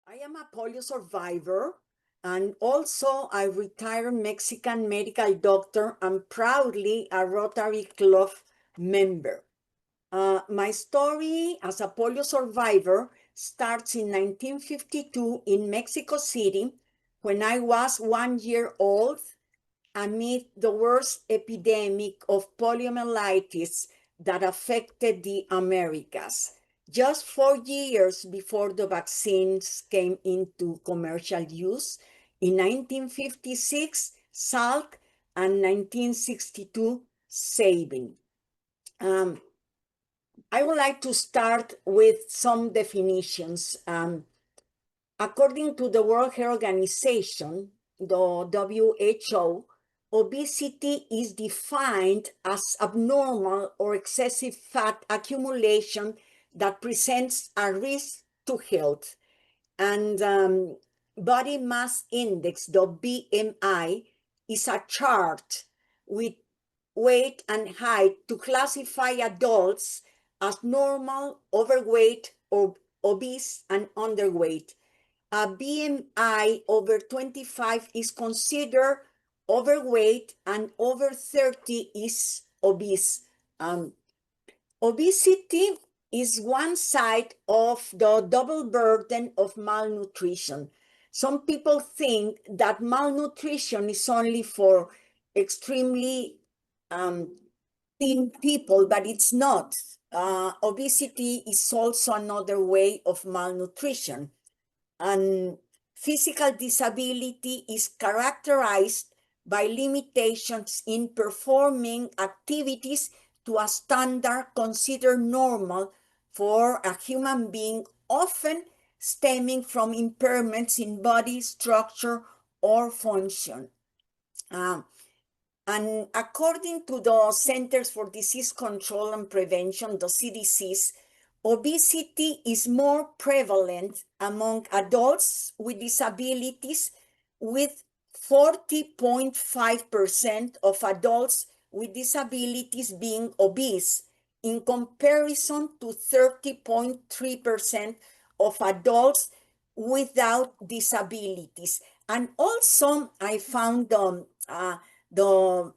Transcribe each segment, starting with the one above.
I am a polio survivor and also a retired Mexican medical doctor and proudly a Rotary Club member. My story as a polio survivor starts in 1952 in Mexico City when I was 1 year old amid the worst epidemic of poliomyelitis that affected the Americas, just 4 years before the vaccines came into commercial use in 1956, Salk, and 1962, Sabin. I would like to start with some definitions. According to the World Health Organization, the WHO, obesity is defined as abnormal or excessive fat accumulation that presents a risk to health. And body mass index, the BMI, is a chart with weight and height to classify adults as normal, overweight, or obese, and underweight. A BMI over 25 is considered overweight, and over 30 is obese. Obesity is one side of the double burden of malnutrition. Some people think that malnutrition is only for extremely thin people, but it's not. Obesity is also another way of malnutrition. And physical disability is characterized by limitations in performing activities to a standard considered normal for a human being, often stemming from impairments in body structure or function. And according to the Centers for Disease Control and Prevention, the CDC's, obesity is more prevalent among adults with disabilities, with 40.5% of adults with disabilities being obese, in comparison to 30.3% of adults without disabilities. And also, I found the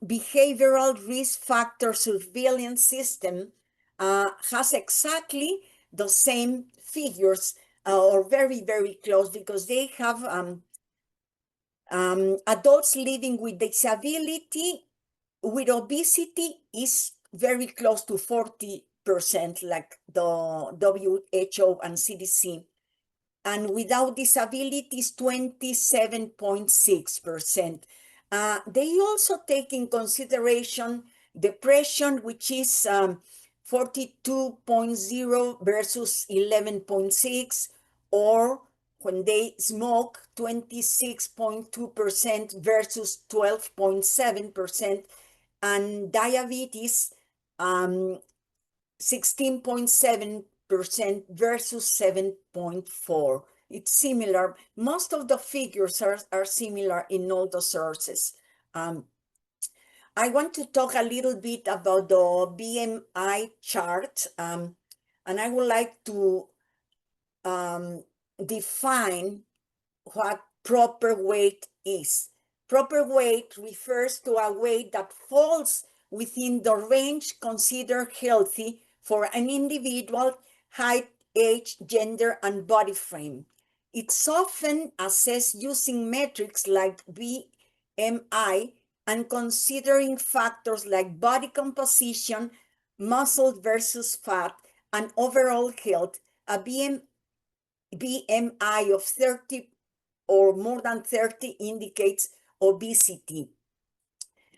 behavioral risk factor surveillance system has exactly the same figures or very, very close, because they have adults living with disability with obesity is very close to 40%, like the WHO and CDC. And without disabilities, 27.6%. They also take in consideration depression, which is 42.0 versus 11.6, or when they smoke, 26.2% versus 12.7%, and diabetes, 16.7% versus 7.4. It's similar. Most of the figures are similar in all the sources. I want to talk a little bit about the BMI chart, and I would like to define what proper weight is. Proper weight refers to a weight that falls within the range considered healthy for an individual, height, age, gender, and body frame. It's often assessed using metrics like BMI and considering factors like body composition, muscle versus fat, and overall health. A BMI of 30 or more than 30 indicates obesity.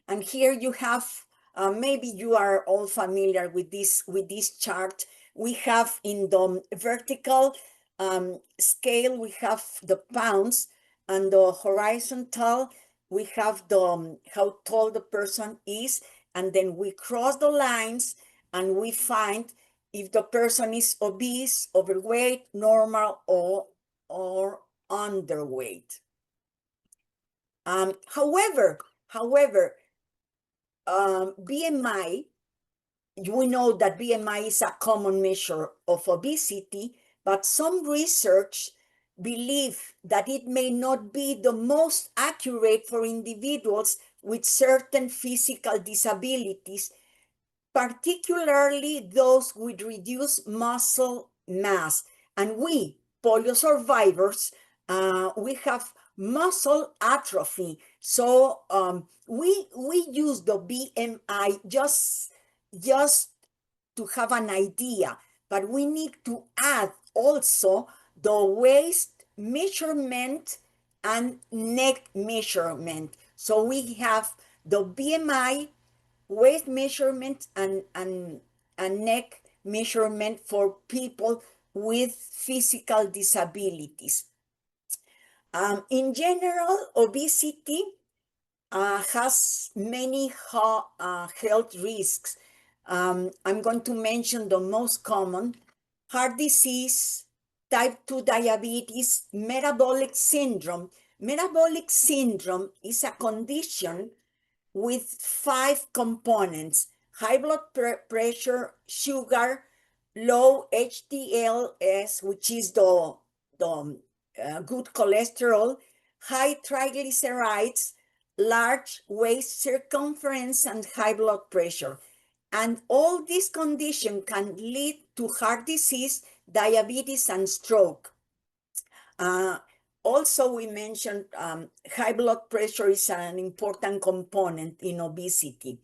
And here you have, maybe you are all familiar with this chart. We have in the vertical scale, we have the pounds, and the horizontal, we have the how tall the person is, and then we cross the lines and we find if the person is obese, overweight, normal, or underweight. However, BMI, we know that BMI is a common measure of obesity, but some research believe that it may not be the most accurate for individuals with certain physical disabilities, particularly those with reduced muscle mass. And we, polio survivors, we have muscle atrophy. So we use the BMI just to have an idea, but we need to add also the waist measurement and neck measurement. So we have the BMI, waist measurement, and neck measurement for people with physical disabilities. In general, obesity has many health risks. I'm going to mention the most common: heart disease, type 2 diabetes, metabolic syndrome. Metabolic syndrome is a condition with 5 components: high blood pressure, sugar, low HDLS, which is the good cholesterol, high triglycerides, large waist circumference, and high blood pressure. And all these conditions can lead to heart disease, diabetes, and stroke. Uh, Also, we mentioned high blood pressure is an important component in obesity.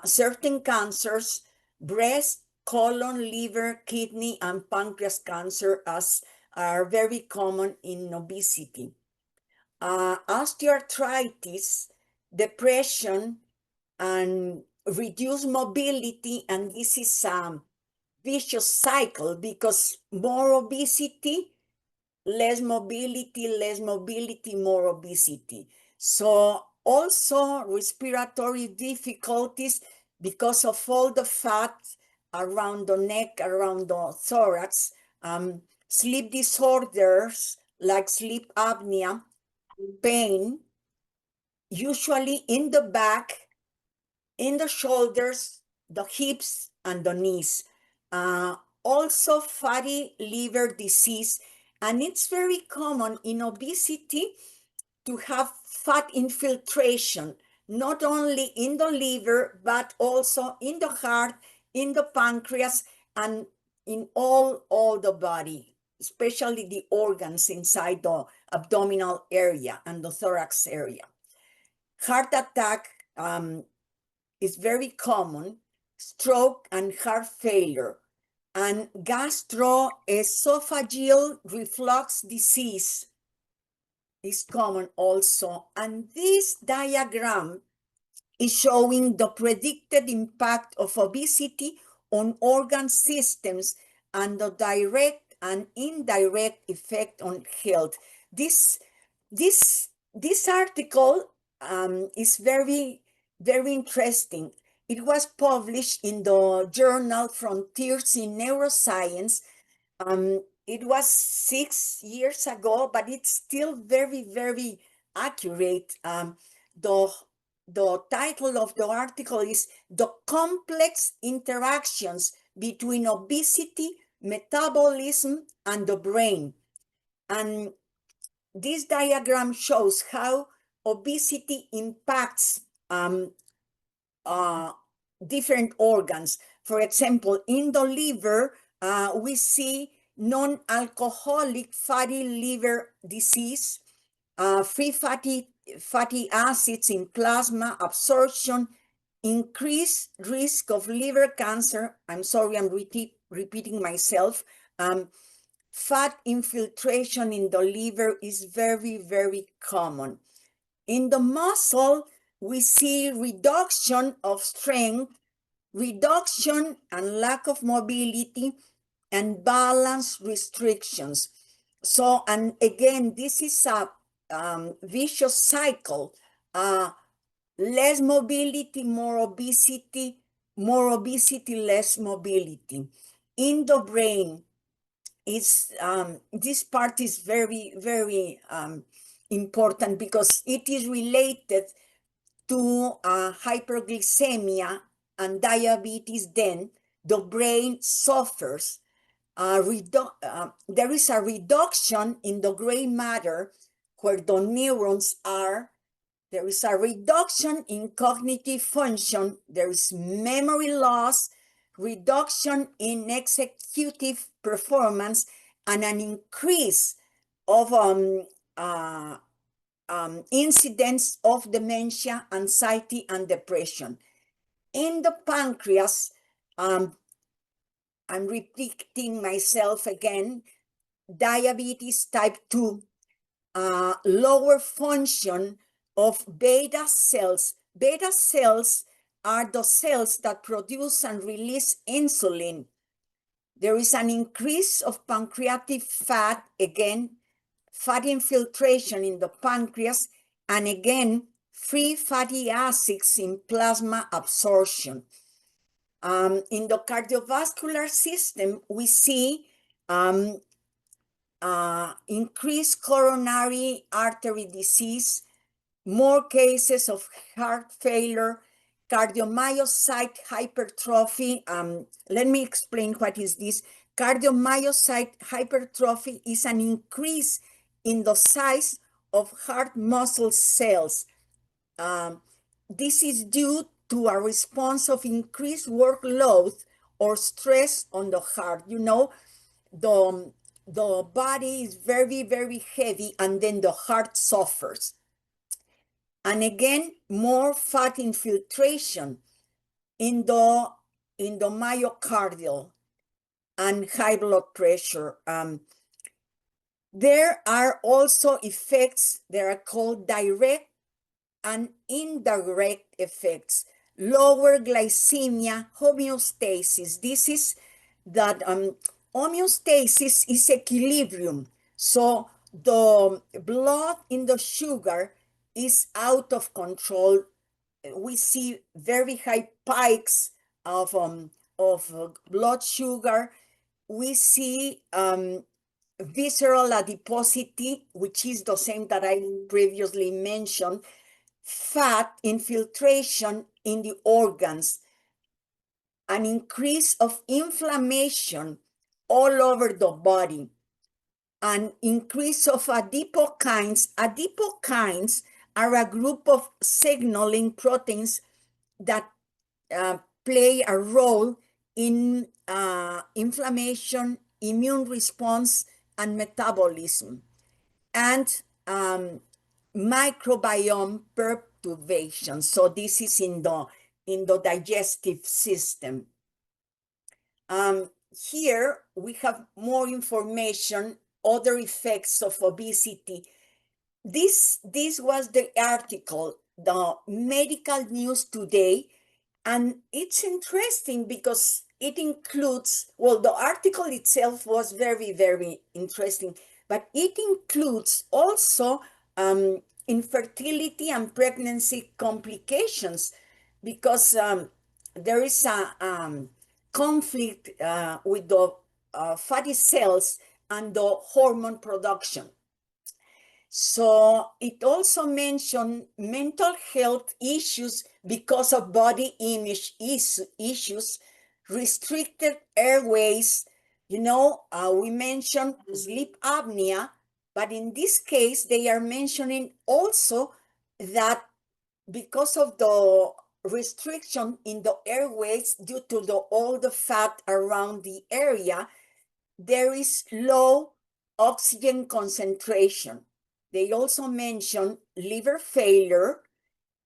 Certain cancers, breast, colon, liver, kidney, and pancreas cancer are very common in obesity. Osteoarthritis, depression, and reduced mobility, and this is a vicious cycle because more obesity, less mobility, more obesity. So also respiratory difficulties because of all the fat around the neck, around the thorax, sleep disorders like sleep apnea, pain, usually in the back, in the shoulders, the hips, and the knees. Also fatty liver disease, and it's very common in obesity to have fat infiltration, not only in the liver, but also in the heart, in the pancreas, and in all the body, especially the organs inside the abdominal area and the thorax area. Heart attack is very common, stroke and heart failure, and gastroesophageal reflux disease is common also. And this diagram is showing the predicted impact of obesity on organ systems and the direct and indirect effect on health. This article is very interesting. It was published in the journal Frontiers in Neuroscience. It was 6 years ago, but it's still very accurate. The title of the article is "The Complex Interactions Between Obesity, Metabolism, and the Brain." And this diagram shows how obesity impacts different organs. For example, in the liver, we see non-alcoholic fatty liver disease, free fatty acids in plasma absorption, increased risk of liver cancer. I'm sorry, I'm repeating myself. Fat infiltration in the liver is very common. In the muscle, we see reduction of strength, reduction and lack of mobility, and balance restrictions. So, and again, this is a vicious cycle. Less mobility, more obesity, less mobility. In the brain, this part is very important because it is related to hyperglycemia and diabetes. Then the brain suffers. there is a reduction in the gray matter where the neurons are. There is a reduction in cognitive function. There is memory loss, reduction in executive performance, and an increase of incidence of dementia, anxiety, and depression. In the pancreas, I'm repeating myself again, diabetes type 2, lower function of beta cells. Beta cells are the cells that produce and release insulin. There is an increase of pancreatic fat, again, fat infiltration in the pancreas, and again, free fatty acids in plasma absorption. In the cardiovascular system, we see increased coronary artery disease, more cases of heart failure, cardiomyocyte hypertrophy. Let me explain what is this. Cardiomyocyte hypertrophy is an increase in the size of heart muscle cells. This is due to a response of increased workload or stress on the heart. You know, the body is very, very heavy, and then the heart suffers. And again, more fat infiltration in the myocardial, and high blood pressure. There are also effects that are called direct and indirect effects. Lower glycemia, homeostasis. This is that homeostasis is equilibrium. So the blood in the sugar is out of control. We see very high spikes of blood sugar. We see visceral adiposity, which is the same that I previously mentioned, fat infiltration in the organs, an increase of inflammation all over the body, an increase of adipokines. Adipokines are a group of signaling proteins that play a role in inflammation, immune response, and metabolism, and microbiome perturbation. So this is in the digestive system. Here we have more information, other effects of obesity. This was the article, the Medical News Today, and it's interesting because it includes, well, the article itself was very, very interesting, but it includes also infertility and pregnancy complications, because there is a conflict with the fatty cells and the hormone production. So it also mentioned mental health issues because of body image issues, restricted airways. You know, we mentioned sleep apnea, but in this case, they are mentioning also that because of the restriction in the airways due to all the fat around the area, there is low oxygen concentration. They also mention liver failure,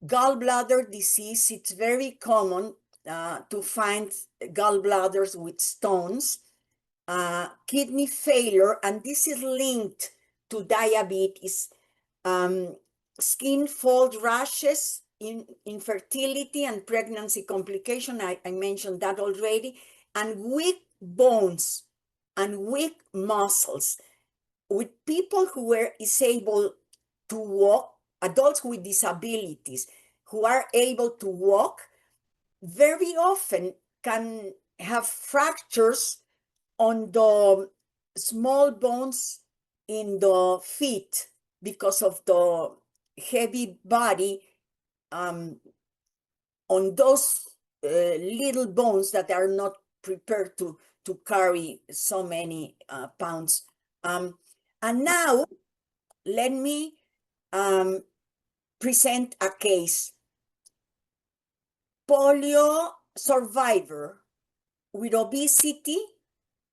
gallbladder disease. It's very common to find gallbladders with stones, kidney failure, and this is linked to diabetes, skin fold rashes, infertility and pregnancy complication. I mentioned that already, and weak bones and weak muscles. With people who were able to walk, adults with disabilities who are able to walk, very often can have fractures on the small bones in the feet because of the heavy body on those little bones that are not prepared to carry so many pounds. And now let me present a case. Polio survivor with obesity,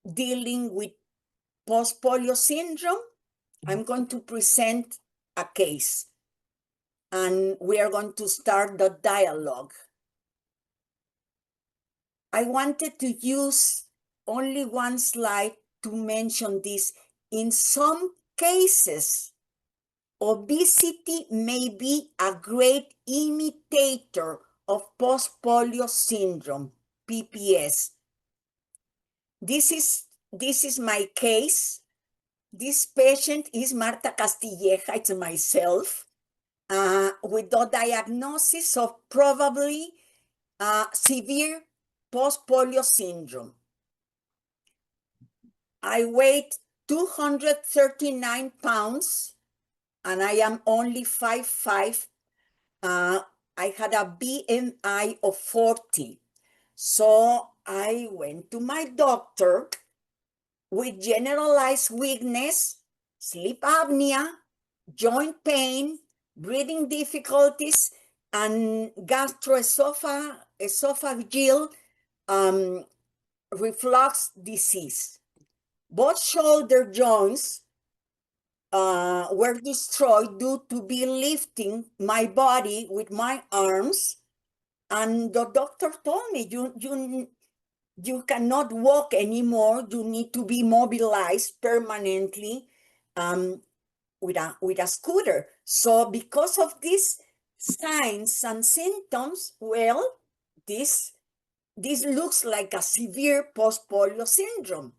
dealing with post-polio syndrome. I'm going to present a case, and we are going to start the dialogue. I wanted to use only one slide to mention this. In some cases, obesity may be a great imitator of post-polio syndrome, PPS. This is my case. This patient is Marta Castilleja, it's myself, with the diagnosis of probably severe post-polio syndrome. I weigh 239 pounds, and I am only 5'5". I had a BMI of 40. So I went to my doctor with generalized weakness, sleep apnea, joint pain, breathing difficulties, and gastroesophageal reflux disease. Both shoulder joints were destroyed due to be lifting my body with my arms. And the doctor told me, you cannot walk anymore. You need to be mobilized permanently with a scooter. So because of these signs and symptoms, well, this looks like a severe post-polio syndrome.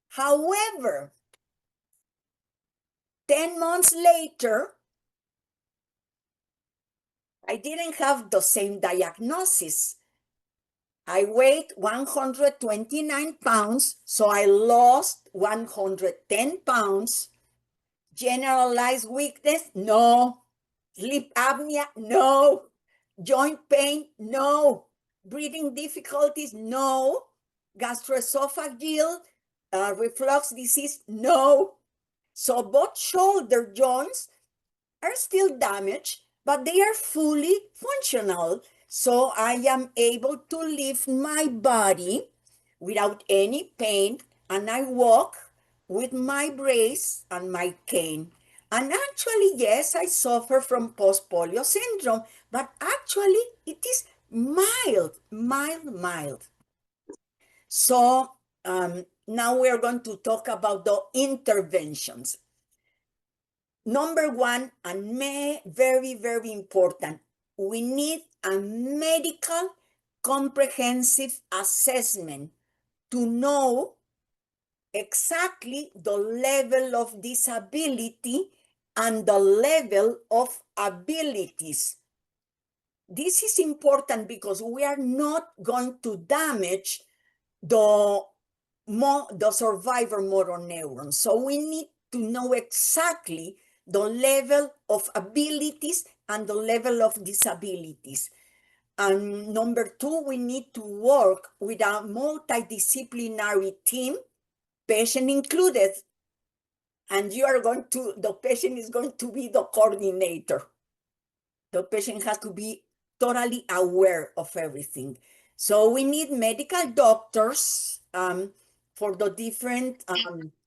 However, 10 months later, I didn't have the same diagnosis. I weighed 129 pounds, so I lost 110 pounds. Generalized weakness? No. Sleep apnea? No. Joint pain? No. Breathing difficulties? No. Gastroesophageal reflux disease? No. So both shoulder joints are still damaged, but they are fully functional. So I am able to lift my body without any pain, and I walk with my brace and my cane. And actually, yes, I suffer from post-polio syndrome, but actually it is mild. So now we're going to talk about the interventions. Number one, and very, very important, we need a medical comprehensive assessment to know exactly the level of disability and the level of abilities. This is important because we are not going to damage the survivor motor neurons. So we need to know exactly the level of abilities and the level of disabilities. And number two, we need to work with a multidisciplinary team, patient included, and the patient is going to be the coordinator. The patient has to be totally aware of everything. So we need medical doctors for the different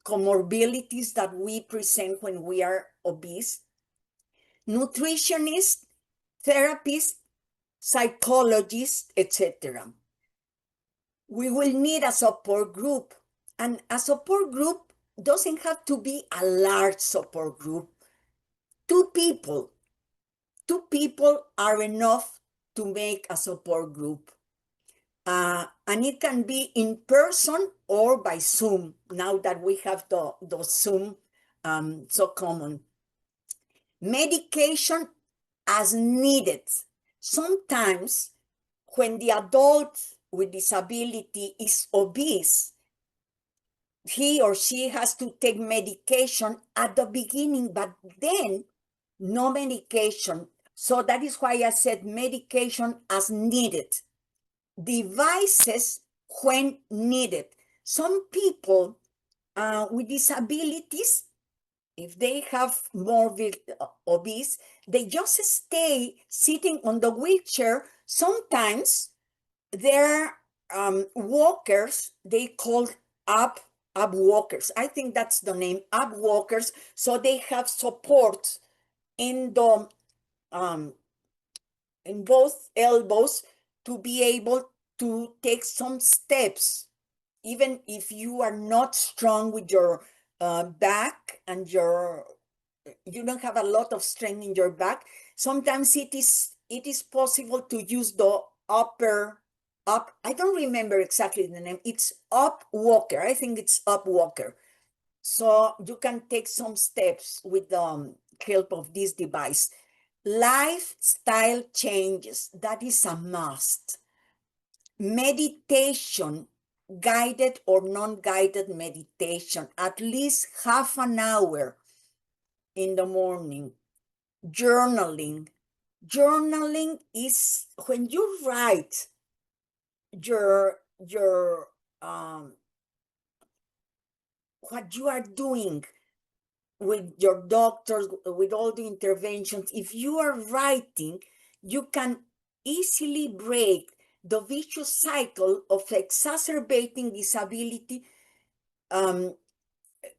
comorbidities that we present when we are obese, nutritionists, therapists, psychologists, etc. We will need a support group, and a support group doesn't have to be a large support group. Two people are enough to make a support group. And it can be in person or by Zoom, now that we have the Zoom so common. Medication as needed. Sometimes when the adult with disability is obese, he or she has to take medication at the beginning, but then no medication. So that is why I said medication as needed. Devices when needed. Some people with disabilities, if they have morbid obese, they just stay sitting on the wheelchair. Sometimes they're walkers, they call up walkers. I think that's the name, up walkers. So they have support in the in both elbows to be able to take some steps, even if you are not strong with your back and you don't have a lot of strength in your back. Sometimes it is possible to use the upper up. I don't remember exactly the name. It's up walker. I think it's up walker. So you can take some steps with the help of this device. Lifestyle changes, that is a must. Meditation, guided or non-guided meditation, at least half an hour in the morning. Journaling. Journaling is when you write your what you are doing with your doctors, with all the interventions. If you are writing, you can easily break the vicious cycle of exacerbating disability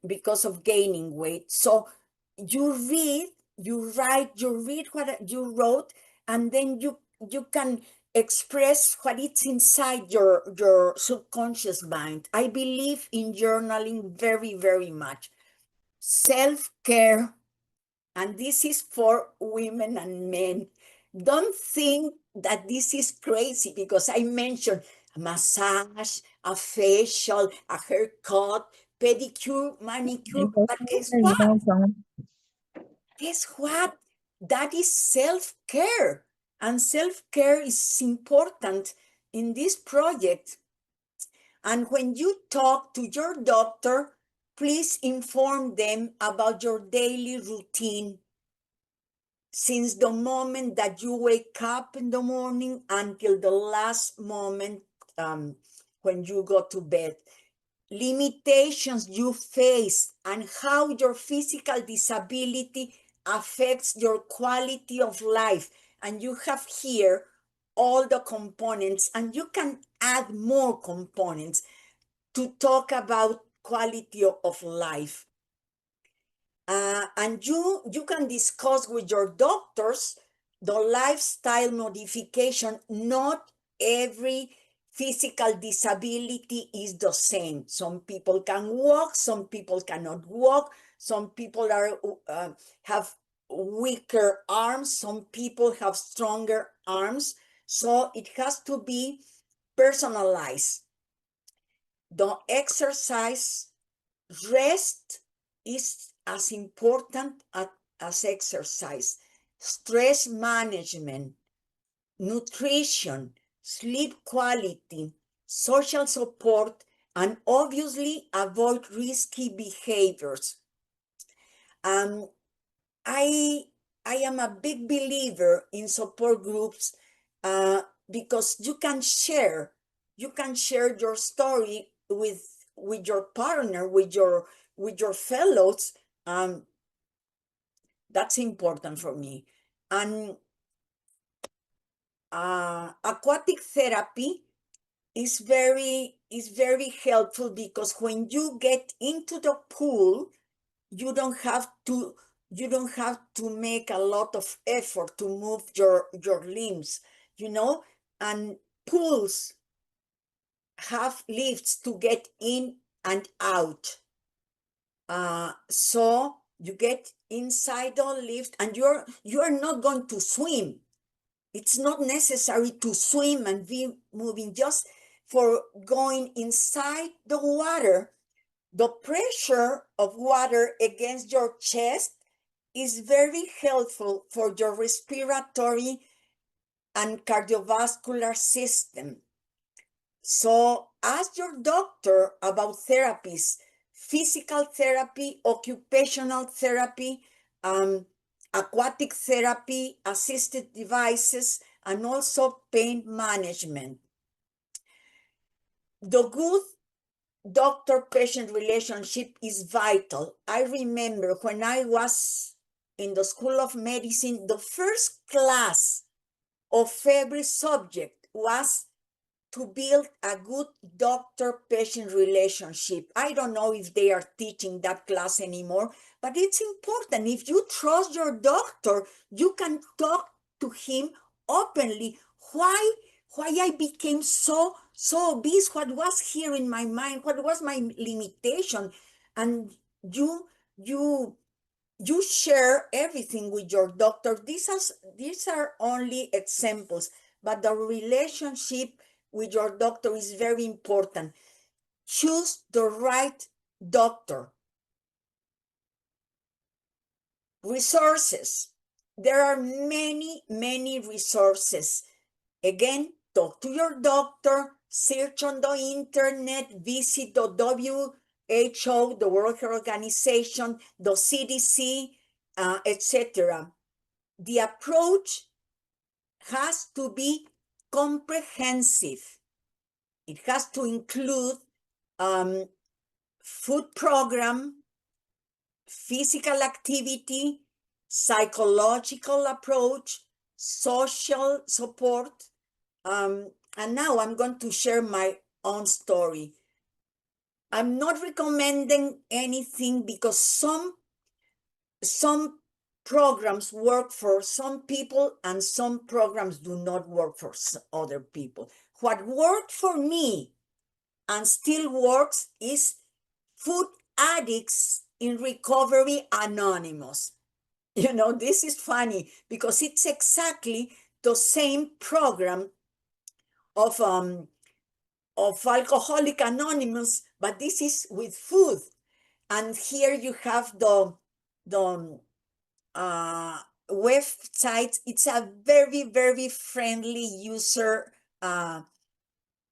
because of gaining weight. So you read, you write, you read what you wrote, and then you can express what it's inside your subconscious mind. I believe in journaling very, very much. Self-care, and this is for women and men. Don't think that this is crazy because I mentioned a massage, a facial, a haircut, pedicure, manicure. But guess what? Guess what? That is self-care. And self-care is important in this project. And when you talk to your doctor, please inform them about your daily routine since the moment that you wake up in the morning until the last moment when you go to bed. Limitations you face and how your physical disability affects your quality of life. And you have here all the components, and you can add more components to talk about quality of life. And you can discuss with your doctors the lifestyle modification. Not every physical disability is the same. Some people can walk, some people cannot walk, some people have weaker arms, some people have stronger arms. So it has to be personalized. The exercise, rest is as important as exercise. Stress management, nutrition, sleep quality, social support, and obviously avoid risky behaviors. I am a big believer in support groups because you can share your story with your partner, with your fellows. That's important for me. And aquatic therapy is very helpful because when you get into the pool, you don't have to make a lot of effort to move your limbs, and pools have lifts to get in and out. So you get inside the lift and you're not going to swim. It's not necessary to swim and be moving, just for going inside the water. The pressure of water against your chest is very helpful for your respiratory and cardiovascular system. So ask your doctor about therapies: physical therapy, occupational therapy, aquatic therapy, assisted devices, and also pain management. The good doctor-patient relationship is vital. I remember when I was in the School of Medicine, the first class of every subject was to build a good doctor-patient relationship. I don't know if they are teaching that class anymore, but it's important. If you trust your doctor, you can talk to him openly. Why I became so obese? What was here in my mind? What was my limitation? And you share everything with your doctor. These are only examples, but the relationship with your doctor is very important. Choose the right doctor. Resources. There are many resources. Again, talk to your doctor, search on the internet, visit the WHO, the World Health Organization, the CDC, etc. The approach has to be comprehensive. It has to include food program, physical activity, psychological approach, social support. And now I'm going to share my own story. I'm not recommending anything because some programs work for some people and some programs do not work for other people. What worked for me and still works is Food Addicts in Recovery Anonymous. You know, this is funny because it's exactly the same program of Alcoholic Anonymous, but this is with food. And here you have the website. It's a very friendly user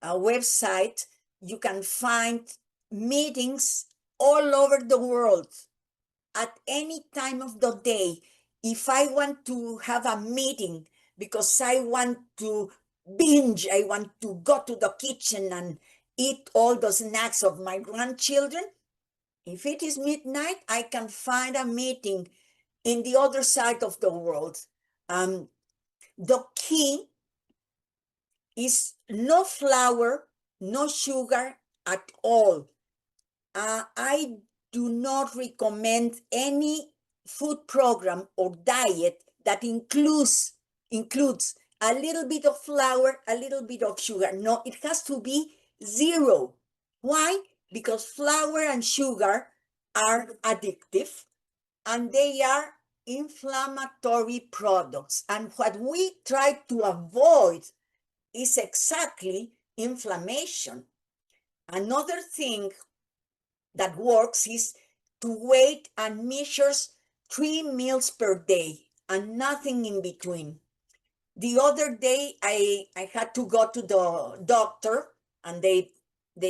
website. You can find meetings all over the world at any time of the day. If I want to have a meeting because I want to binge, I want to go to the kitchen and eat all the snacks of my grandchildren, if it is midnight, I can find a meeting in the other side of the world. The key is no flour, no sugar at all. I do not recommend any food program or diet that includes a little bit of flour, a little bit of sugar. No, it has to be zero. Why? Because flour and sugar are addictive and they are inflammatory products. And what we try to avoid is exactly inflammation. Another thing that works is to wait and measures 3 meals per day and nothing in between. The other day, I had to go to the doctor and they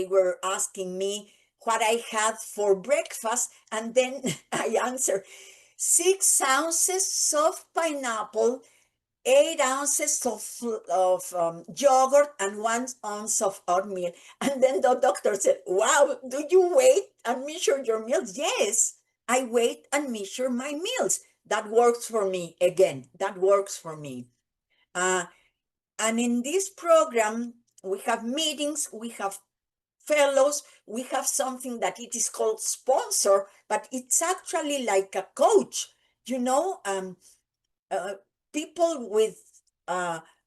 were asking me what I had for breakfast. And then I answered 6 ounces of pineapple, 8 ounces of yogurt, and 1 ounce of oatmeal. And then the doctor said, wow, do you wait and measure your meals? Yes, I wait and measure my meals. That works for me. Again, that works for me. And in this program, we have meetings, we have fellows, we have something that it is called sponsor, but it's actually like a coach. You know, people with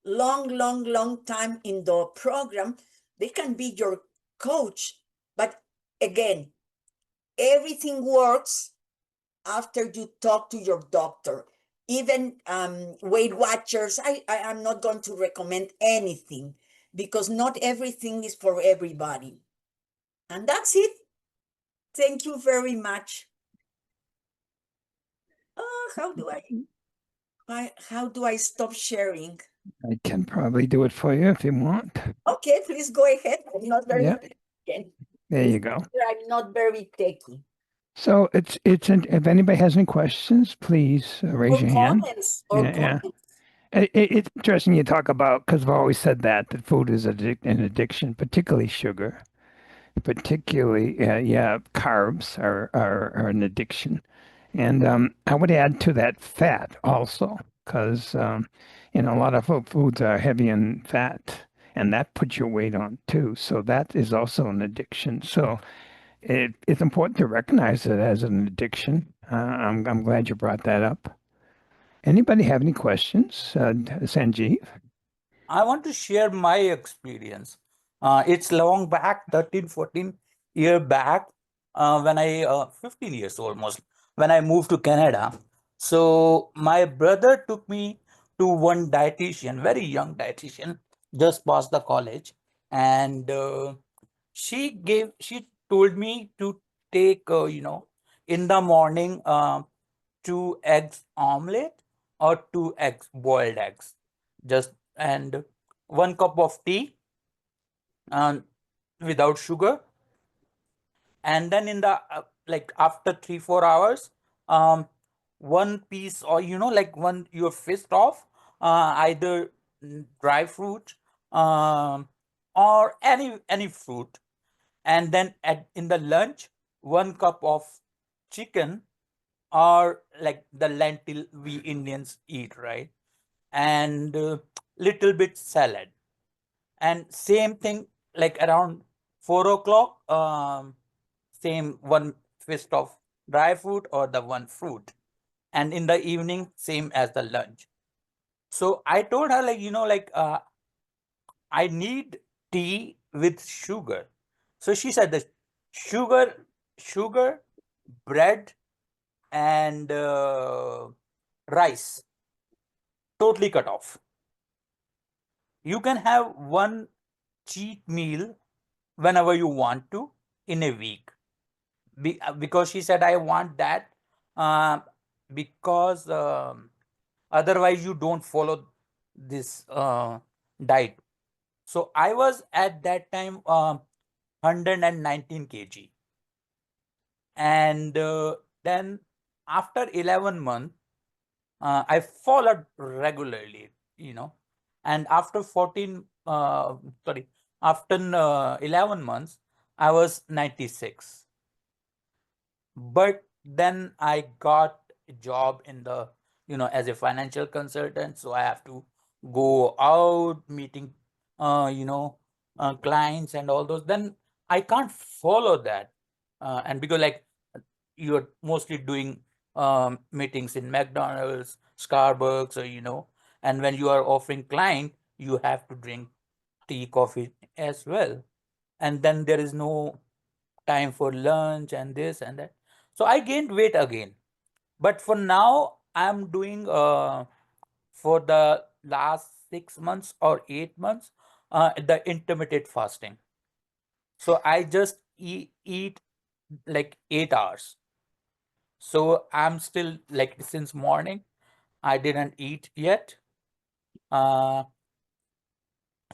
long time in the program, they can be your coach. But again, everything works after you talk to your doctor. Even Weight Watchers, I am not going to recommend anything because not everything is for everybody. And that's it. Thank you very much. How do I stop sharing? I can probably do it for you if you want. Okay, please go ahead. I'm not very There you go. I'm not very techy. So if anybody has any questions, please raise your hand. Comments. It's interesting you talk about, because I've always said that food is an addiction, particularly sugar, particularly, yeah, carbs are an addiction. And I would add to that fat also, because a lot of foods are heavy in fat, and that puts your weight on too. So that is also an addiction. So it's important to recognize it as an addiction. I'm glad you brought that up. Anybody have any questions? Sanjeev? I want to share my experience. It's long back, 13, 14 year back, when 15 years almost, when I moved to Canada. So my brother took me to one dietitian, very young dietitian, just past the college. And she told me to take, in the morning, 2 eggs omelette or 2 eggs, boiled eggs, just, and 1 cup of tea, and without sugar. And then in the like after 3 4 hours, um one piece, or like one your fist of either dry fruit, um or any fruit. And then in the lunch, 1 cup of chicken, or like the lentil we Indians eat, right? And little bit salad. And same thing, like around 4 o'clock, same one fist of dry fruit or the one fruit. And in the evening, same as the lunch. So I told her, like, I need tea with sugar. So she said that sugar, bread, and rice totally cut off. You can have one cheat meal whenever you want to in a week. Because she said, I want that, uh, because otherwise you don't follow this diet. So I was at that time 119 kg. And then after 11 months, I followed regularly, and after 11 months, I was 96. But then I got a job in the, as a financial consultant. So I have to go out meeting, clients and all those. Then I can't follow that. And because, like, you're mostly doing meetings in McDonald's, Starbucks, or, and when you are offering client, you have to drink tea, coffee as well. And then there is no time for lunch and this and that. So I gained weight again. But for now, I'm doing, for the last 6 months or 8 months, the intermittent fasting. So I just eat like 8 hours. So I'm still, like, since morning, I didn't eat yet. Uh,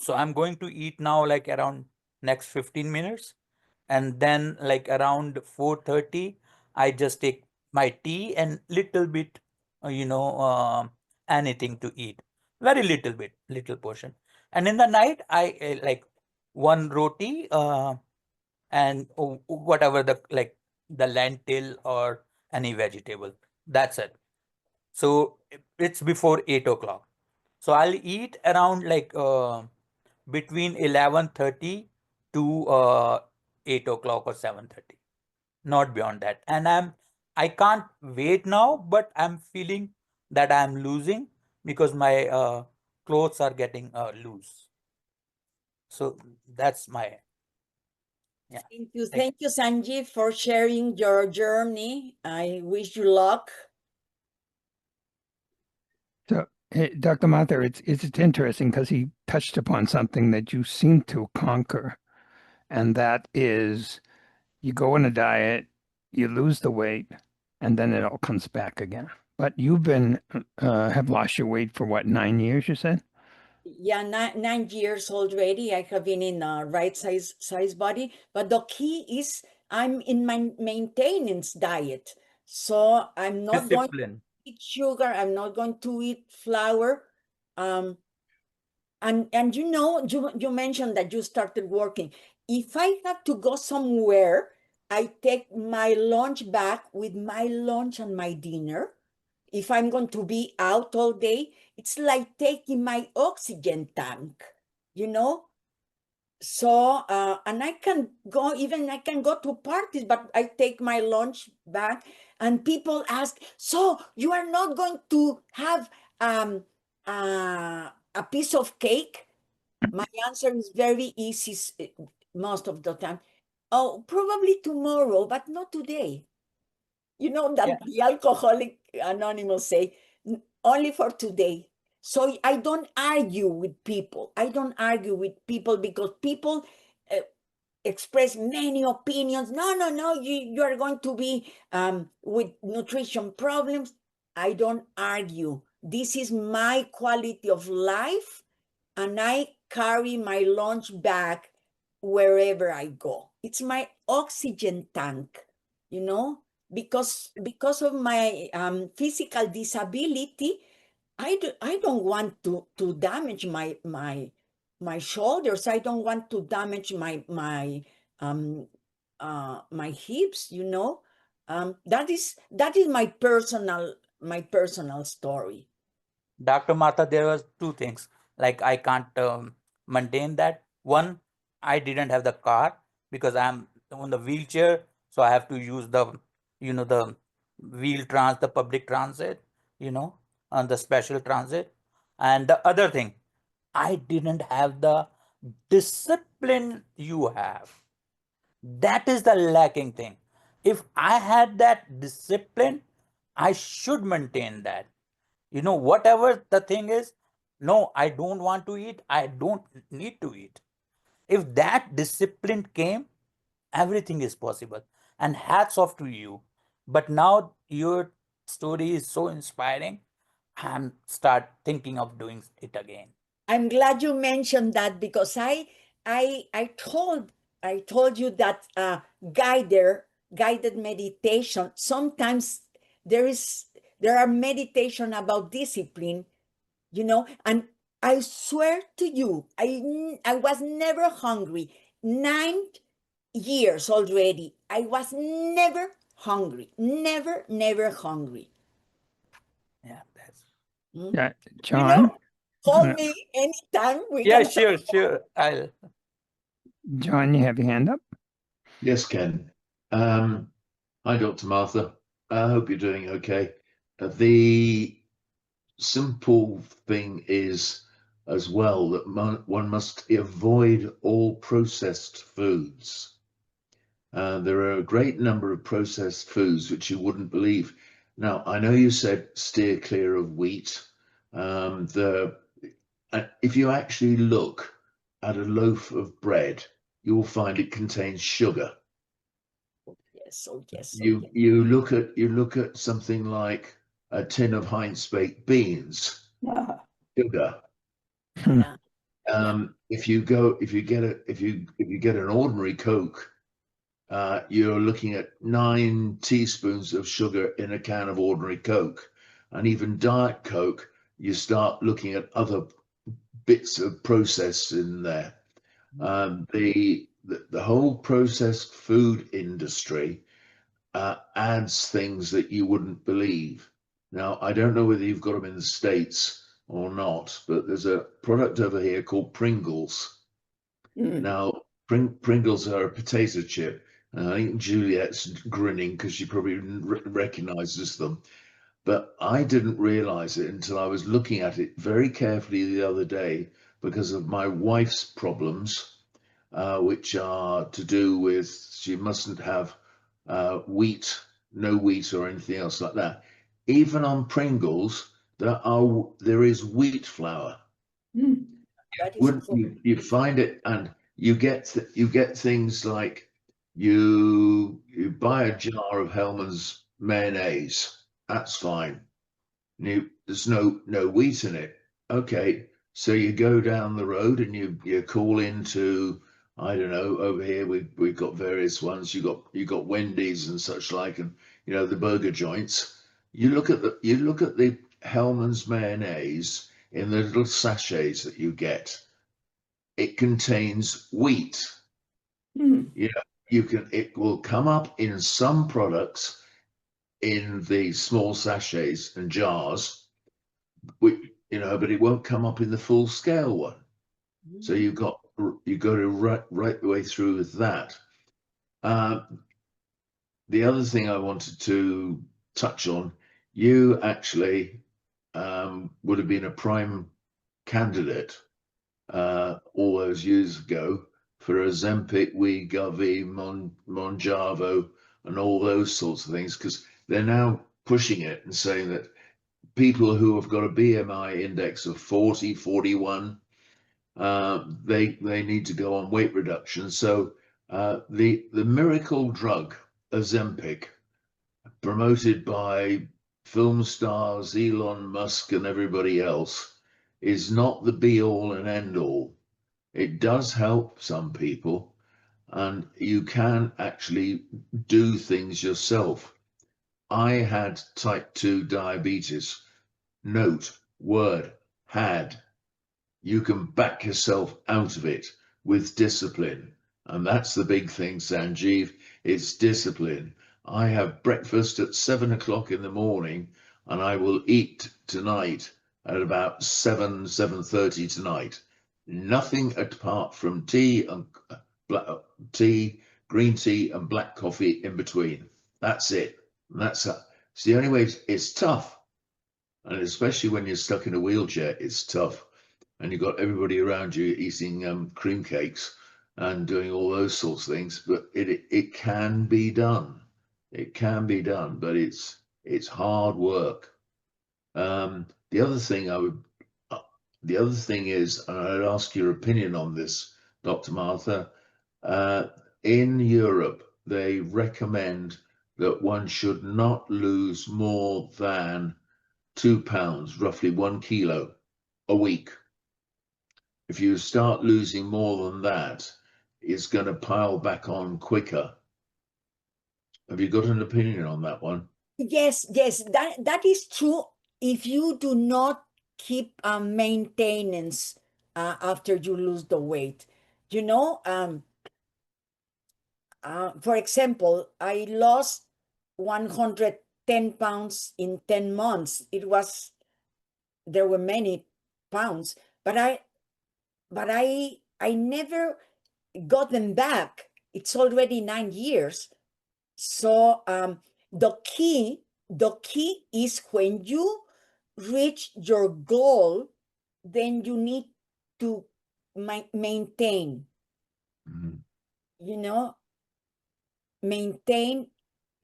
so I'm going to eat now, like around next 15 minutes. And then, like around 4:30, I just take my tea and little bit, anything to eat, very little bit, little portion. And in the night, I like one roti, and whatever the, like, the lentil or any vegetable. That's it. So it's before 8 o'clock. So I'll eat around, like, between 11:30 to 8 o'clock or 7:30, not beyond that. And I can't wait now, but I'm feeling that I'm losing, because my clothes are getting loose. So that's my, yeah. Thank you, Sanjeev, for sharing your journey. I wish you luck. So, Dr. Mather, it's interesting because he touched upon something that you seem to conquer, and that is you go on a diet, you lose the weight, and then it all comes back again. But you've been have lost your weight for what, 9 years, you said? Yeah, 9 years already. I have been in a right size body, but the key is I'm in my maintenance diet. So I'm not going to Discipline. eat sugar. I'm not going to eat flour. And you know, you mentioned that you started working. If I have to go somewhere, I take my lunch bag with my lunch and my dinner. If I'm going to be out all day, it's like taking my oxygen tank, you know? So, and I can go, even I can go to parties, but I take my lunch bag and people ask, so you are not going to have a piece of cake? My answer is very easy most of the time. Oh, probably tomorrow, but not today. You know Yeah. that the Alcoholic Anonymous say, only for today. So I don't argue with people. I don't argue with people because people express many opinions. No, no, no, you are going to be with nutrition problems. I don't argue. This is my quality of life, and I carry my lunch bag wherever I go. It's my oxygen tank, you know, because of my physical disability. I don't want to damage my shoulders. I don't want to damage my hips, you know. That is my personal story. Dr. Martha, there was two things. Like I can't maintain that. One, I didn't have the car because I'm on the wheelchair, so I have to use the the public transit, and the special transit. And the other thing, I didn't have the discipline you have. That is the lacking thing. If I had that discipline, I should maintain that. Whatever the thing is, no, I don't want to eat, I don't need to eat. If that discipline came, everything is possible. And hats off to you. But now your story is so inspiring. I'm start thinking of doing it again. I'm glad you mentioned that because I told you that guided meditation. Sometimes there are meditation about discipline, you know, and I swear to you, I was never hungry. 9 years already. I was never hungry. Never hungry. Yeah, that's Mm. Yeah, You know, John. call Uh, me anytime. We yeah, can talk. sure. I'll John, you have your hand up. Yes, Ken. Hi, Dr. Martha. I hope you're doing okay. The simple thing is as well that one must avoid all processed foods. There are a great number of processed foods which you wouldn't believe. Now, I know you said steer clear of wheat. If you actually look at a loaf of bread, you will find it contains sugar. Yes, oh yes, oh yes. You look at something like a tin of Heinz baked beans, sugar. Hmm. Yeah, yeah. If you get an ordinary Coke, you're looking at 9 teaspoons of sugar in a can of ordinary Coke, and even Diet Coke, you start looking at other bits of process in there. The whole processed food industry adds things that you wouldn't believe. Now, I don't know whether you've got them in the States or not, but there's a product over here called Pringles. Now, Pringles are a potato chip. And I think Juliet's grinning because she probably recognizes them. But I didn't realize it until I was looking at it very carefully the other day because of my wife's problems, which are to do with she mustn't have wheat, no wheat or anything else like that. Even on Pringles, there is wheat flour. That is Wouldn't true. you find it, and you get things like you buy a jar of Hellman's mayonnaise. That's fine. There's no wheat in it. Okay, so you go down the road and you call into, I don't know, over here we've got various ones. You got Wendy's and such like, and the burger joints. You look at the Hellman's mayonnaise. in the little sachets that you get, it contains wheat. Yeah, it will come up in some products in the small sachets and jars, but it won't come up in the full scale one. So you got to right the way through with that. The other thing I wanted to touch on, you actually would have been a prime candidate all those years ago for Ozempic, Wegovy, Monjaro, and all those sorts of things, because they're now pushing it and saying that people who have got a BMI index of 40, 41, they need to go on weight reduction. So the miracle drug Ozempic, promoted by film stars Elon Musk and everybody else, is not the be all and end all. It does help some people, and you can actually do things yourself. I had type 2 diabetes. Note, word, had. You can back yourself out of it with discipline. And that's the big thing, Sanjeev. It's discipline. I have breakfast at 7 o'clock in the morning, and I will eat tonight at about 7:30 tonight. Nothing apart from tea and green tea and black coffee in between. That's it. And it's the only way. It's tough. And especially when you're stuck in a wheelchair, it's tough. And you've got everybody around you eating cream cakes and doing all those sorts of things. But it can be done. It can be done, but it's hard work. The other thing is, and I'd ask your opinion on this, Dr. Martha. In Europe, they recommend that one should not lose more than 2 pounds, roughly 1 kilo, a week. If you start losing more than that, it's going to pile back on quicker. Have you got an opinion on that one? Yes, that is true if you do not keep maintenance after you lose the weight. For example, I lost 110 pounds in 10 months. There were many pounds, but I never got them back. It's already 9 years. So the key is when you reach your goal, then you need to maintain. Maintain.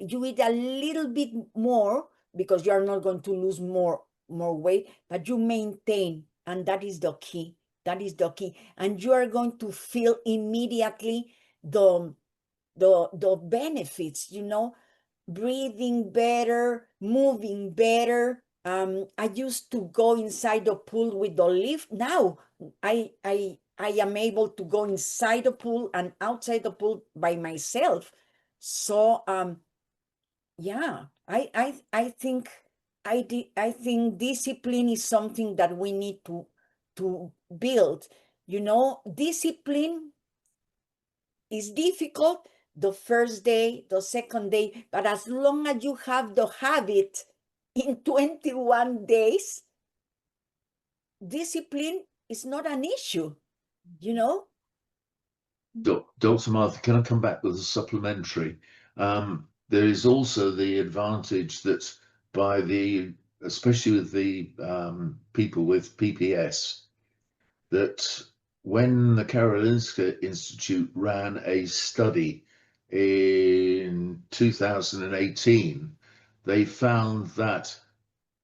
You eat a little bit more because you are not going to lose more weight, but you maintain, and that is the key. That is the key, and you are going to feel immediately the benefits. Breathing better, moving better. I used to go inside the pool with the lift. Now I am able to go inside the pool and outside the pool by myself. So yeah, I think discipline is something that we need to build. Discipline is difficult the first day, the second day, but as long as you have the habit in 21 days, discipline is not an issue, Dr. Martha, can I come back with a supplementary? There is also the advantage that especially with the people with PPS, that when the Karolinska Institute ran a study in 2018, they found that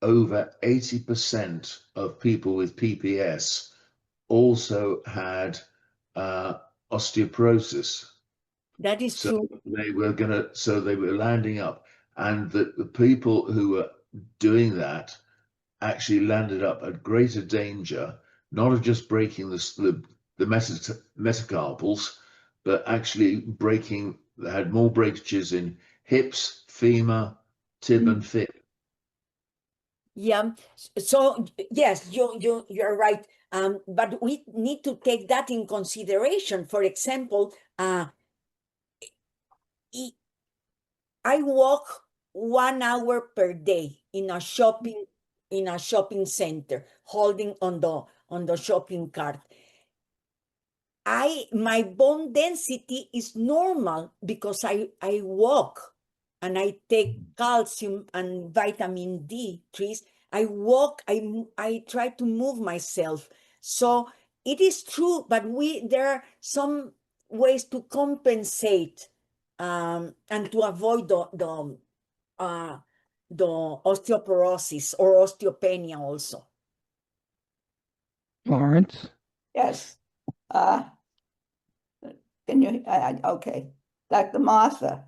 over 80% of people with PPS also had osteoporosis. That is true. They were landing up, and the people who were doing that actually landed up at greater danger, not of just breaking the metacarpals, but actually had more breakages in hips, femur, tib, and fib. Yeah. So yes, you're right. But we need to take that in consideration. For example, I walk 1 hour per day in a shopping center, holding on the shopping cart. My bone density is normal because I walk and I take calcium and vitamin D3. I walk, I try to move myself. So it is true, but there are some ways to compensate and to avoid the osteoporosis or osteopenia also. Lawrence? Yes. Can you, okay. Dr. Martha,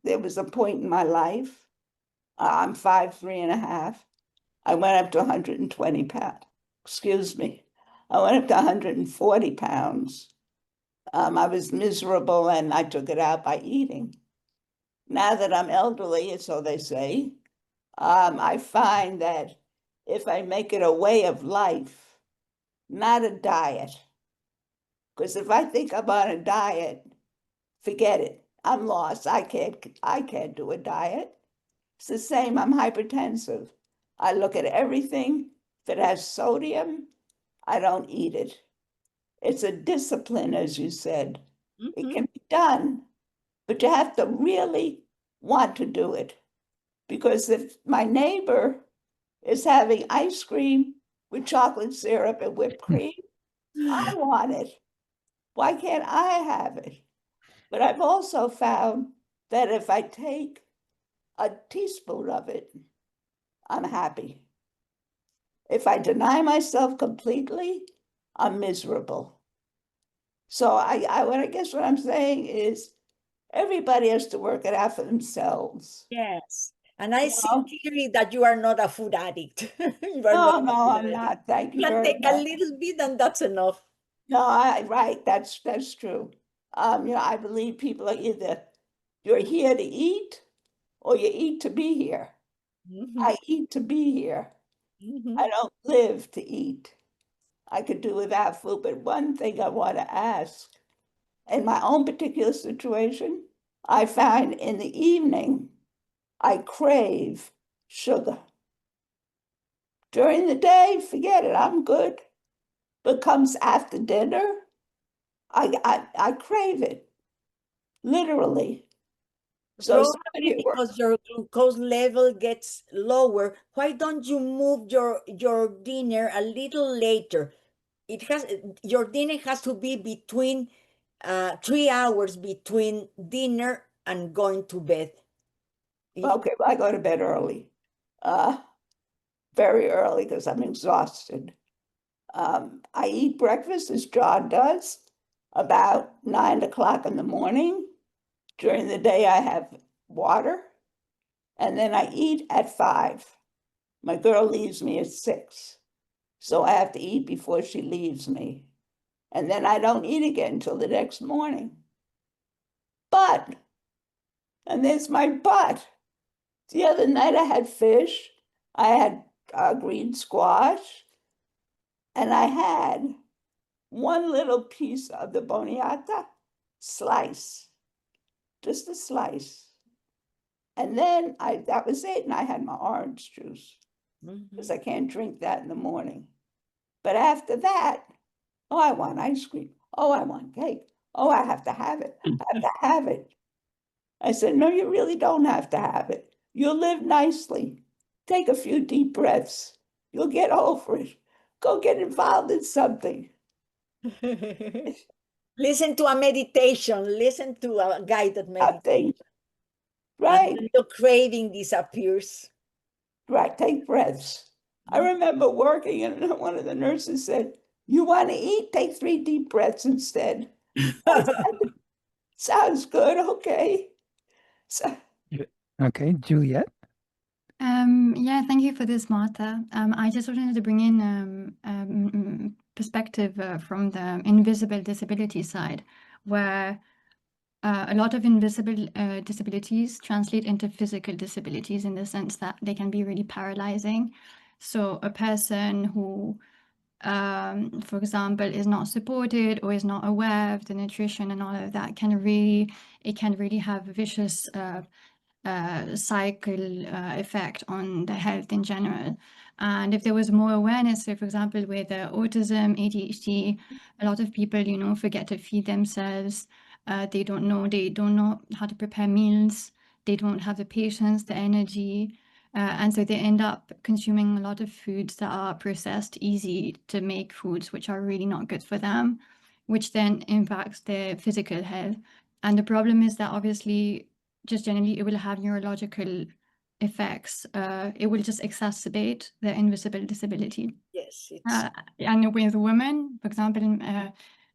there was a point in my life, I'm 5'3.5". I went up to 120 pounds. Excuse me. I went up to 140 pounds. I was miserable and I took it out by eating. Now that I'm elderly, so they say, I find that if I make it a way of life, not a diet, because if I think I'm on a diet, forget it. I'm lost. I can't do a diet. It's the same. I'm hypertensive. I look at everything. If it has sodium, I don't eat it. It's a discipline, as you said. It can be done, but you have to really want to do it. Because if my neighbor is having ice cream with chocolate syrup and whipped cream, I want it. Why can't I have it? But I've also found that if I take a teaspoon of it, I'm happy. If I deny myself completely, I'm miserable. So I guess what I'm saying is everybody has to work it out for themselves. Yes. And I You see know? clearly that you are not a food addict. You are not a No, food I'm addict. not. Thank you You can very take a much. little bit and that's enough. No, right, that's true. I believe people are either you're here to eat or you eat to be here. I eat to be here. I don't live to eat. I could do without food, but one thing I want to ask, in my own particular situation, I find in the evening, I crave sugar. During the day, forget it, I'm good. But comes after dinner, I crave it, literally. So Probably because your glucose level gets lower. Why don't you move your dinner a little later? Your dinner has to be between 3 hours between dinner and going to bed. okay, I go to bed early, very early because I'm exhausted. I eat breakfast as John does about 9 o'clock in the morning. During the day, I have water, and then I eat at 5. My girl leaves me at 6, so I have to eat before she leaves me. And then I don't eat again until the next morning. But, and there's my but. The other night I had fish, I had green squash, and I had one little piece of the boniata slice, just a slice. And then that was it. And I had my orange juice because I can't drink that in the morning. But after that, oh, I want ice cream. Oh, I want cake. Oh, I have to have it. I have to have it. I said, no, you really don't have to have it. You'll live nicely. Take a few deep breaths. You'll get over it. Go get involved in something. Listen to a meditation. Listen to a guided meditation. Something. And Right. then the craving disappears. Right. Take breaths. I remember working and one of the nurses said, you want to eat? Take 3 deep breaths instead. I said, sounds good. Okay. So, Okay, Juliet? Yeah, thank you for this, Martha. I just wanted to bring in perspective from the invisible disability side, where a lot of invisible disabilities translate into physical disabilities in the sense that they can be really paralyzing. So a person who, for example, is not supported or is not aware of the nutrition and all of that can really have a vicious cycle effect on the health in general. And if there was more awareness, so for example, with autism, ADHD, a lot of people, you know, forget to feed themselves. They don't know how to prepare meals. They don't have the patience, the energy. And so they end up consuming a lot of foods that are processed, easy to make foods, which are really not good for them, which then impacts their physical health. And the problem is that obviously, just generally, it will have neurological effects. It will just exacerbate the invisible disability. Yes, And with women, for example,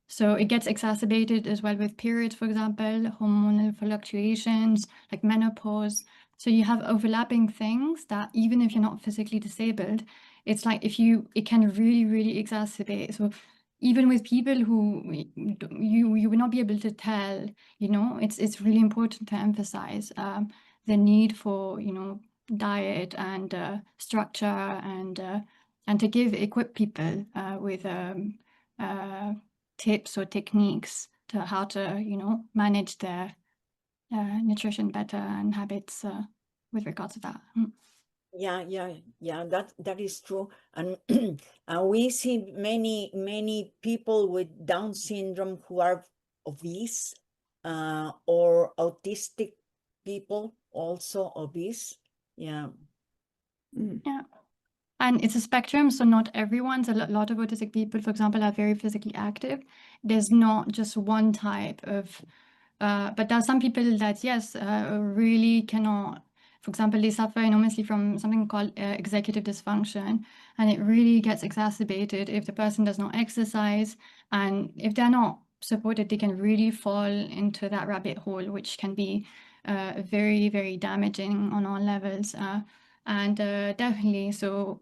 so it gets exacerbated as well with periods, for example, hormonal fluctuations, like menopause. So you have overlapping things that even if you're not physically disabled, it's like it can really, really exacerbate. So even with people who you would not be able to tell, you know, it's really important to emphasize the need for, you know, diet and structure and to equip people with tips or techniques to how to, you know, manage their nutrition better and habits with regards to that. Yeah, that is true. And and we see many people with Down syndrome who are obese, or autistic people also obese. Yeah. Yeah. And it's a spectrum, so not everyone's. A lot of autistic people, for example, are very physically active. There's not just one type of, but there are some people that, yes, really cannot. For example, they suffer enormously from something called executive dysfunction, and it really gets exacerbated if the person does not exercise, and if they're not supported, they can really fall into that rabbit hole, which can be very, very damaging on all levels. And definitely, so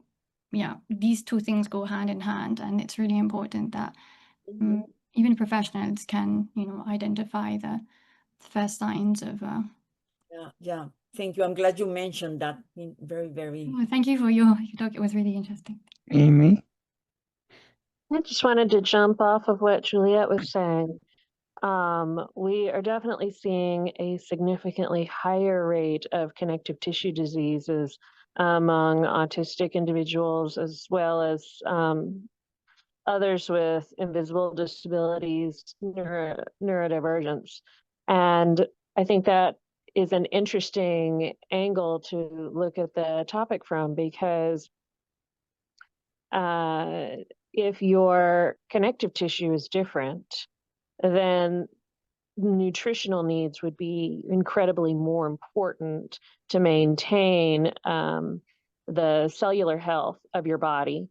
yeah, these two things go hand in hand, and it's really important that even professionals can, you know, identify the first signs of. Yeah. Thank you. I'm glad you mentioned that. Very. Well, thank you for your talk. It was really interesting. Amy? I just wanted to jump off of what Juliet was saying. We are definitely seeing a significantly higher rate of connective tissue diseases among autistic individuals, as well as others with invisible disabilities, neurodivergence. And I think that is an interesting angle to look at the topic from, because if your connective tissue is different, then nutritional needs would be incredibly more important to maintain the cellular health of your body.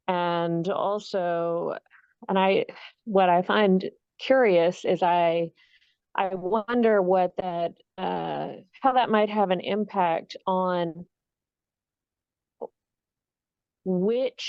And also, what I find curious is I wonder what that how that might have an impact on what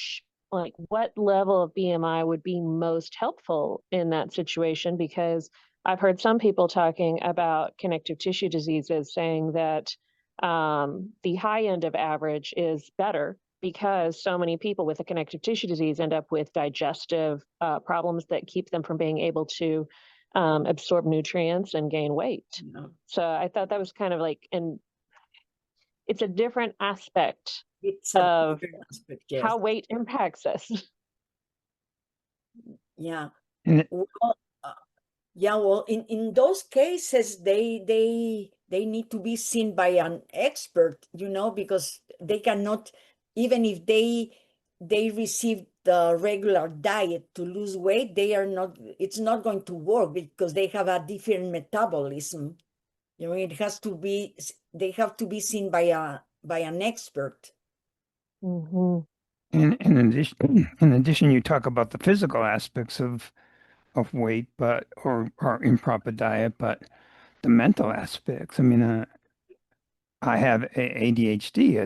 level of BMI would be most helpful in that situation, because I've heard some people talking about connective tissue diseases saying that the high end of average is better, because so many people with a connective tissue disease end up with digestive problems that keep them from being able to absorb nutrients and gain weight. No. So I thought that was kind of like, it's a different aspect It's a of different aspect, yes. how weight impacts us. Yeah. And Well, in those cases, they need to be seen by an expert, you know, because they cannot, even if they receive the regular diet to lose weight, it's not going to work because they have a different metabolism. You know, they have to be seen by an expert. Mm-hmm. in addition, you talk about the physical aspects of weight, or improper diet, but the mental aspects. I mean, I have ADHD.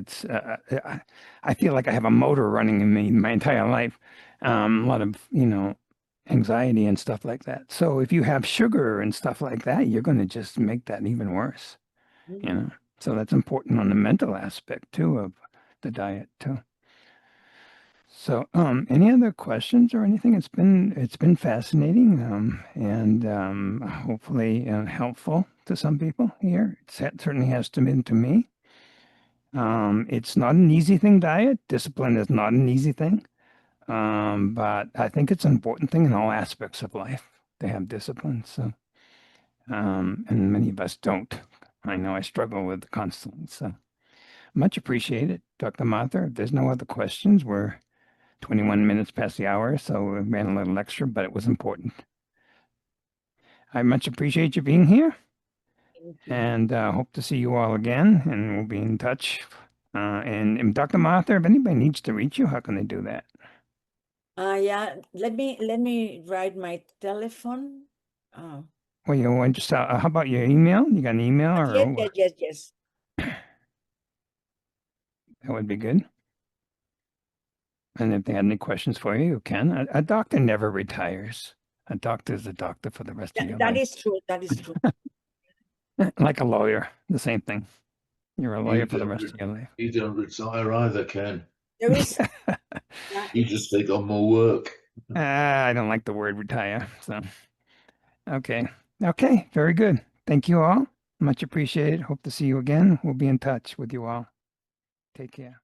I feel like I have a motor running in me my entire life. A lot of, anxiety and stuff like that. So if you have sugar and stuff like that, you're going to just make that even worse, you know. So that's important on the mental aspect too of the diet too. So, any other questions or anything? It's been fascinating, and hopefully helpful to some people here. It certainly has been to me. It's not an easy thing, diet. Discipline is not an easy thing. But I think it's an important thing in all aspects of life to have discipline. So, and many of us don't. I know I struggle with it constantly. So, much appreciated, Dr. Martha. If there's no other questions, we're 21 minutes past the hour, so we ran a little extra, but it was important. I much appreciate you being here, and hope to see you all again, and we'll be in touch. And Dr. Martha, if anybody needs to reach you, how can they do that? Yeah, let me write my telephone. Well, you want just how about your email? You got an email or Yes. that would be good. And if they had any questions for you, you can. A doctor never retires. A doctor is a doctor for the rest of your life. That is true. That is true. Like a lawyer, the same thing. You're a lawyer for the rest of your life. You don't retire either, Ken. There is. You just take on more work. I don't like the word retire. So, okay. Very good. Thank you all. Much appreciated. Hope to see you again. We'll be in touch with you all. Take care.